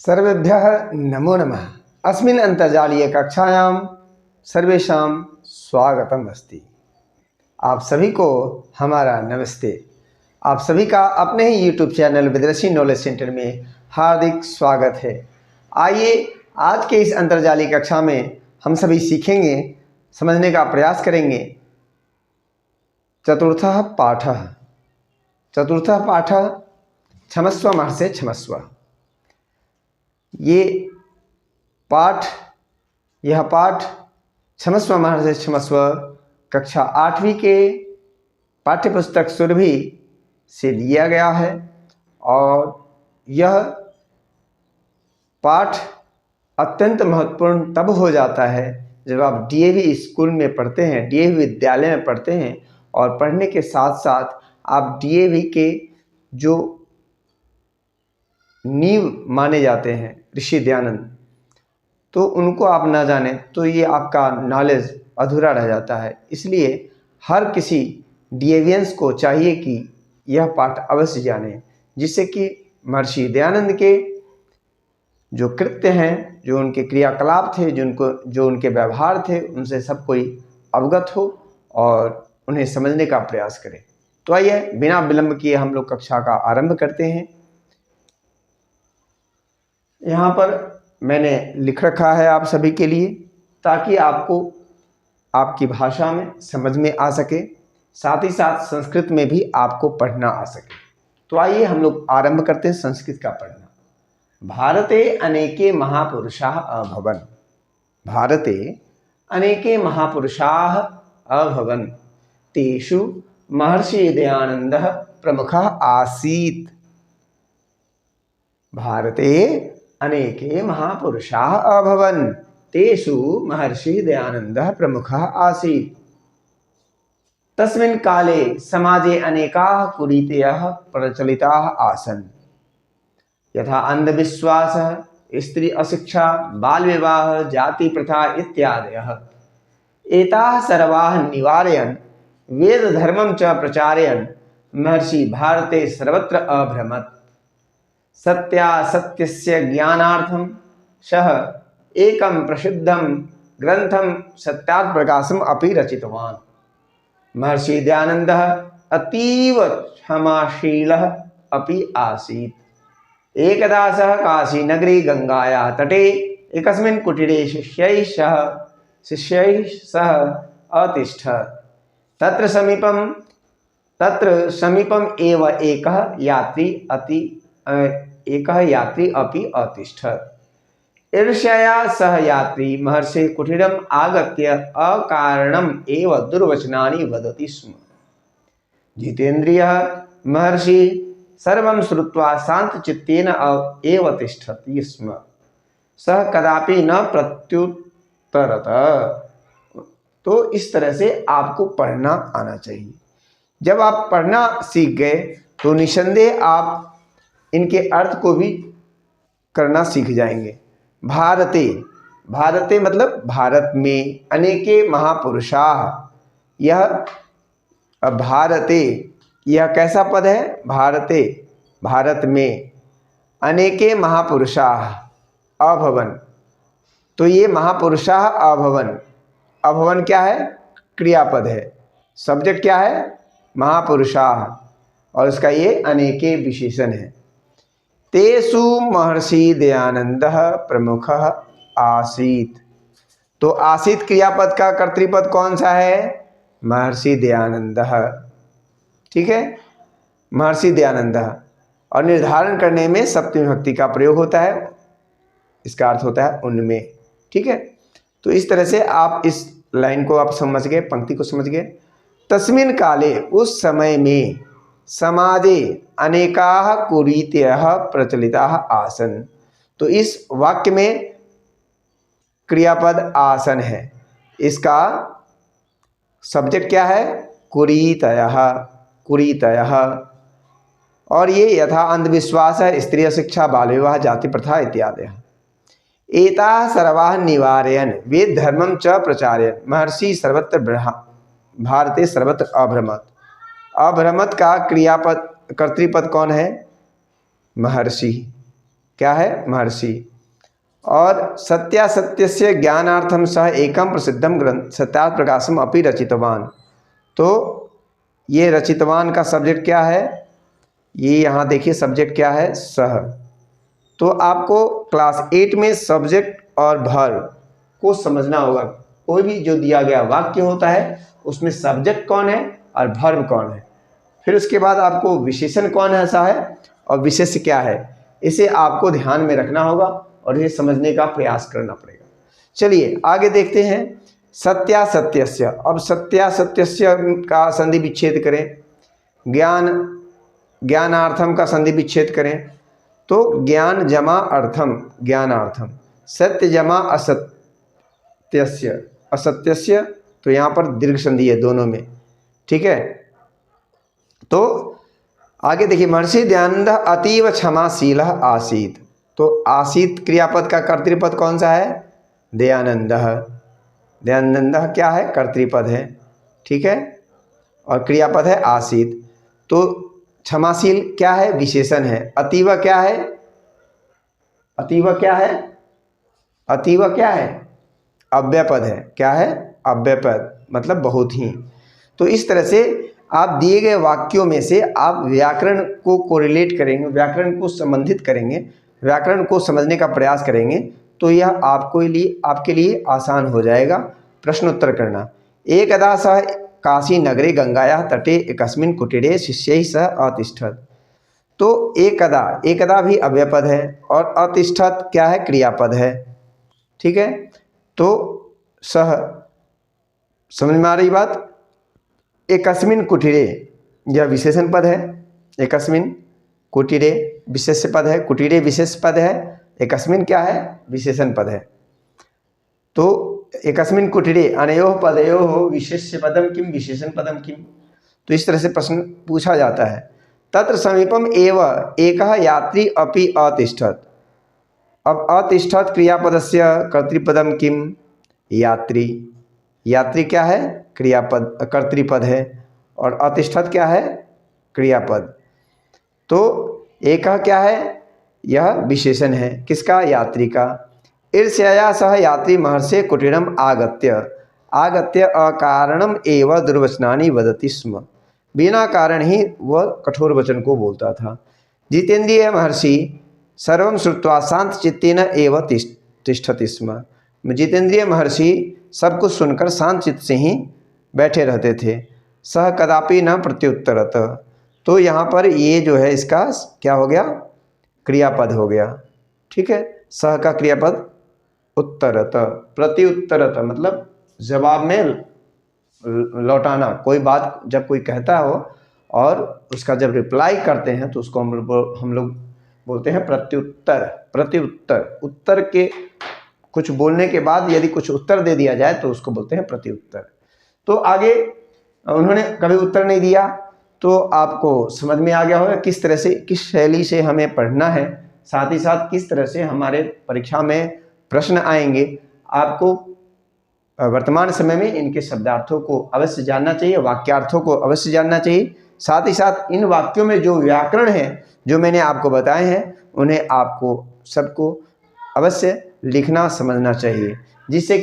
सर्वेभ्यः नमो नमः। अस्मिन् अन्तर्जालीयकक्षायां सर्वेषां स्वागतम् अस्ति। आप सभी को हमारा नमस्ते। आप सभी का अपने ही यूट्यूब चैनल विदेशी नॉलेज सेंटर में हार्दिक स्वागत है। आइए आज के इस अंतर्जालीय कक्षा में हम सभी सीखेंगे, समझने का प्रयास करेंगे चतुर्थः पाठः। चतुर्थः पाठः क्षमस्व महर्षे क्षमस्व। यह पाठ क्षमस्व महर्षे क्षमस्व कक्षा 8वीं के पाठ्यपुस्तक सुरभि से लिया गया है और यह पाठ अत्यंत महत्वपूर्ण तब हो जाता है जब आप डीएवी स्कूल में पढ़ते हैं, डीएवी विद्यालय में पढ़ते हैं और पढ़ने के साथ साथ आप डीएवी के जो नींव माने जाते हैं ऋषि दयानंद, तो उनको आप ना जाने तो ये आपका नॉलेज अधूरा रह जाता है। इसलिए हर किसी डीएवियंस को चाहिए कि यह पाठ अवश्य जाने, जिससे कि महर्षि दयानंद के जो कृत्य हैं, जो उनके क्रियाकलाप थे, जो उनके व्यवहार थे, उनसे सब कोई अवगत हो और उन्हें समझने का प्रयास करे। तो आइए बिना विलंब किए हम लोग कक्षा का आरंभ करते हैं। यहाँ पर मैंने लिख रखा है आप सभी के लिए, ताकि आपको आपकी भाषा में समझ में आ सके, साथ ही साथ संस्कृत में भी आपको पढ़ना आ सके। तो आइए हम लोग आरंभ करते हैं संस्कृत का पढ़ना। भारते अनेके महापुरुषाः अभवन्। भारते अनेके महापुरुषाः अभवन्, तेषु महर्षि दयानन्दः प्रमुखः आसीत्। भारते अनेके महापुरुषाः अभवन्, तेषु महर्षि दयानन्दः प्रमुखः आसीत्। तस्मिन् काले समाजे अनेकाः कुरीतयः प्रचलिताः आसन्, यथा अंधविश्वासः, स्त्री अशिक्षा, बालविवाह, जाति प्रथा इत्यादयः। एताः सर्वाः निवारयन् वेदधर्मं च प्रचारयन् महर्षि भारते सर्वत्र अभ्रमत्। सत्यासत्यस्य ज्ञानार्थं सः एकं प्रसिद्धं ग्रन्थं सत्यार्थप्रकाशम् अपि रचितवान्। महर्षि दयानन्दः अतीव क्षमाशीलः अपि आसीत्। एकदा सः काशीनगरे गङ्गायाः तटे एकस्मिन् कुटीरे शिष्यैः सह अतिष्ठत्। तत्र समीपम् एव एकः यात्री अपि अतिष्ठत्। ईर्ष्यया सह यात्री महर्षेः कुटीरम् आगत्य अकारणम् एव दुर्वचनानि वदति स्म। जितेन्द्रियः महर्षिः सर्वं श्रुत्वा शान्तचित्तेन एव तिष्ठति स्म। सः कदापि न प्रत्युत्तरत। तो इस तरह से आपको पढ़ना आना चाहिए। जब आप पढ़ना सीख गए तो निसंदेह आप इनके अर्थ को भी करना सीख जाएंगे। भारते मतलब भारत में, अनेके महापुरुषाः, यह भारते यह कैसा पद है? भारते, भारत में, अनेके महापुरुषाः अभवन्। तो ये महापुरुषाः अभवन्, अभवन् क्या है? क्रियापद है। सब्जेक्ट क्या है? महापुरुषाः, और इसका ये अनेके विशेषण है। तेषु महर्षि दयानन्दः प्रमुखः आसीत्। तो आसीत् क्रियापद का कर्तृपद कौन सा है? महर्षि दयानन्दः। ठीक है, महर्षि दयानन्दः। और निर्धारण करने में सप्तमी विभक्ति का प्रयोग होता है, इसका अर्थ होता है उनमें। ठीक है, तो इस तरह से आप इस लाइन को आप समझ गए, पंक्ति को समझ गए। तस्मिन् काले, उस समय में, समाजे अनेकाः कुरीतयः प्रचलिताः आसन्। तो इस वाक्य में क्रियापद आसन है, इसका सब्जेक्ट क्या है? कुरीतयः, कुरीतयः। और ये यथा अंधविश्वास है, स्त्री अशिक्षा, बाल विवाह, जाति प्रथा इत्यादि। एताः सर्वाः निवारयन् वेदधर्मं च प्रचारयन् महर्षि सर्वत्र भारते सर्वत्र अभ्रमत्। अभ्रमत का क्रियापद कर्तृपद कौन है? महर्षि। क्या है, महर्षि। और सत्यासत्यस्य ज्ञानार्थम सह एकम प्रसिद्धम ग्रंथ सत्यार्थ प्रकाशम अपि रचितवान। तो ये रचितवान का सब्जेक्ट क्या है, ये यहाँ देखिए सब्जेक्ट क्या है, सह। तो आपको क्लास 8 में सब्जेक्ट और वर्ब को समझना होगा। कोई भी जो दिया गया वाक्य होता है उसमें सब्जेक्ट कौन है और वर्ब कौन है, फिर उसके बाद आपको विशेषण कौन ऐसा है और विशेष्य क्या है, इसे आपको ध्यान में रखना होगा और इसे समझने का प्रयास करना पड़ेगा। चलिए आगे देखते हैं। सत्यासत्यस्य, अब सत्यासत्यस्य का संधि विच्छेद करें, ज्ञानार्थम का संधि विच्छेद करें। तो ज्ञान जमा अर्थम ज्ञानार्थम, सत्य जमा असत्यस्य असत्यस्य, तो यहाँ पर दीर्घ संधि है दोनों में, ठीक है। तो आगे देखिए, महर्षि दयानंद अतीव क्षमाशील आसीत। तो आसीत क्रियापद का कर्तृपद कौन सा है, दयानंद। दयानंद क्या है, कर्तृपद है, ठीक है, और क्रियापद है आसीत। तो क्षमाशील क्या है, विशेषण है। अतीव क्या है, अतीव क्या है, अतीव क्या है, अव्ययपद है। क्या है, अव्ययपद, मतलब बहुत ही। तो इस तरह से आप दिए गए वाक्यों में से आप व्याकरण को कोरिलेट करेंगे, व्याकरण को संबंधित करेंगे, व्याकरण को समझने का प्रयास करेंगे, तो यह आपके लिए आसान हो जाएगा प्रश्नोत्तर करना। एकदा सह काशी नगरे गंगायाः तटे एकस्मिन् कुटीरे शिष्यैः सह अतिष्ठत्। तो एकदा, एकदा भी अव्ययपद है और अतिष्ठत् क्या है, क्रियापद है, ठीक है। तो सह, समझ में आ रही बात। एकस्मिन् कुटीरे यह विशेषण पद है, एकस्मिन् कुटीरे विशेष्य पद है, कुटीरे विशेष पद है, एकस्मिन् क्या है, विशेषण पद है। तो एकस्मिन् कुटीरे अनयोः पदयोः विशेष्य पदम किम विशेषण पदम किम। तो इस तरह से प्रश्न पूछा जाता है। तत्र समीपम एव एकः यात्री अपि अतिष्ठत्। अब अतिष्ठत् क्रियापदस्य कर्तृपदम किम, यात्री। यात्री क्या है, क्रियापद कर्तृपद है, और अतिष्ठत् क्या है, क्रियापद। तो एकः क्या है, यह विशेषण है, किसका, यात्री का। ईर्ष्यया सह यात्री महर्षे कुटीरम आगत्य, आगत्य अकारणम एव दुर्वचनानि वदति स्म। बिना कारण ही वह कठोर वचन को बोलता था। जितेंद्रिय महर्षि सर्वं श्रुत्वा शांत चित्तेन एव तिष्ठति स्म। जितेंद्रिय महर्षि सब कुछ सुनकर शांत चित्त से ही बैठे रहते थे। सह कदापि न प्रत्युत्तरत। तो यहाँ पर ये जो है इसका क्या हो गया, क्रियापद हो गया, ठीक है। सह का क्रियापद उत्तरत, प्रत्युत्तरत मतलब जवाब में लौटाना। कोई बात जब कोई कहता हो और उसका जब रिप्लाई करते हैं तो उसको हम लोग बोलते हैं प्रत्युत्तर। प्रत्युत्तर, उत्तर के कुछ बोलने के बाद यदि कुछ उत्तर दे दिया जाए तो उसको बोलते हैं प्रत्युत्तर। तो आगे उन्होंने कभी उत्तर नहीं दिया, तो आपको समझ में आ गया होगा किस तरह से, किस शैली से हमें पढ़ना है, साथ ही साथ किस तरह से हमारे परीक्षा में प्रश्न आएंगे। आपको वर्तमान समय में इनके शब्दार्थों को अवश्य जानना चाहिए, वाक्यार्थों को अवश्य जानना चाहिए। साथ ही साथ इन वाक्यों में जो व्याकरण है जो मैंने आपको बताए हैं उन्हें आपको सबको अवश्य लिखना समझना चाहिए, जिससे